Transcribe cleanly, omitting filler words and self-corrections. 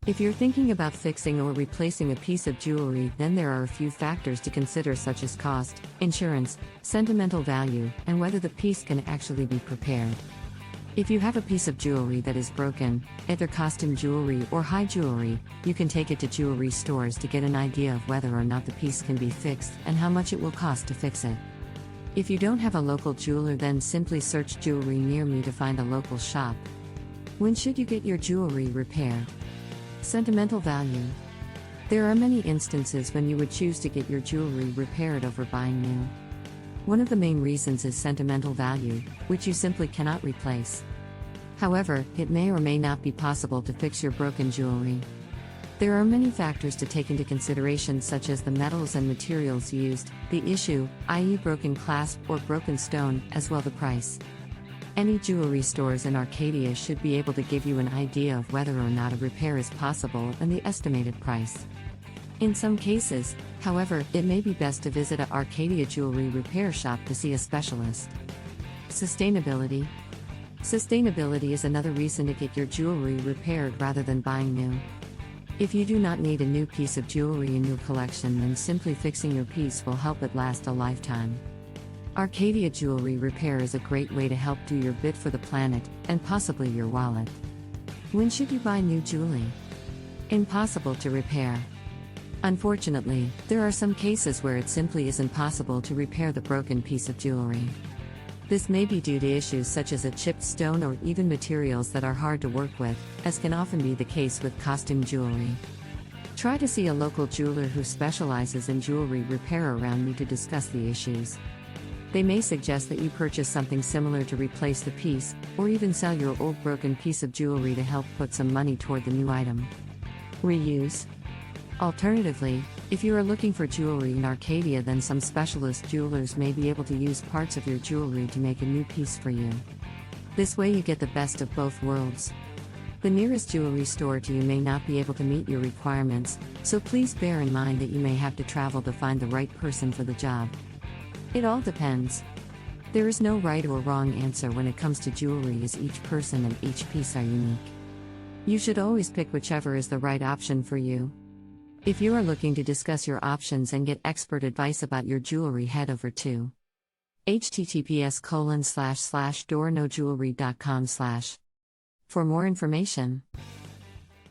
If you're thinking about fixing or replacing a piece of jewelry, then there are a few factors to consider, such as cost, insurance, sentimental value, and whether the piece can actually be repaired. If you have a piece of jewelry that is broken, either costume jewelry or high jewelry, you can take it to jewelry stores to get an idea of whether or not the piece can be fixed and how much it will cost to fix it. If you don't have a local jeweler, then simply search jewelry near me to find a local shop. When should you get your jewelry repaired? Sentimental value. There are many instances when you would choose to get your jewelry repaired over buying new. One of the main reasons is sentimental value, which you simply cannot replace. However, it may or may not be possible to fix your broken jewelry. There are many factors to take into consideration, such as the metals and materials used, the issue, i.e. broken clasp or broken stone, as well the price. Any jewelry stores in Arcadia should be able to give you an idea of whether or not a repair is possible and the estimated price. In some cases, however, it may be best to visit a Arcadia jewelry repair shop to see a specialist. Sustainability. Sustainability is another reason to get your jewelry repaired rather than buying new. If you do not need a new piece of jewelry in your collection, then simply fixing your piece will help it last a lifetime. Arcadia Jewelry Repair is a great way to help do your bit for the planet, and possibly your wallet. When should you buy new jewelry? Impossible to repair. Unfortunately, there are some cases where it simply isn't possible to repair the broken piece of jewelry. This may be due to issues such as a chipped stone or even materials that are hard to work with, as can often be the case with costume jewelry. Try to see a local jeweler who specializes in jewelry repair around you to discuss the issues. They may suggest that you purchase something similar to replace the piece, or even sell your old broken piece of jewelry to help put some money toward the new item. Reuse. Alternatively, if you are looking for jewelry in Arcadia, then some specialist jewelers may be able to use parts of your jewelry to make a new piece for you. This way you get the best of both worlds. The nearest jewelry store to you may not be able to meet your requirements, so please bear in mind that you may have to travel to find the right person for the job. It all depends. There is no right or wrong answer when it comes to jewelry, as each person and each piece are unique. You should always pick whichever is the right option for you. If you are looking to discuss your options and get expert advice about your jewelry, head over to https://doornojewelry.com/ for more information.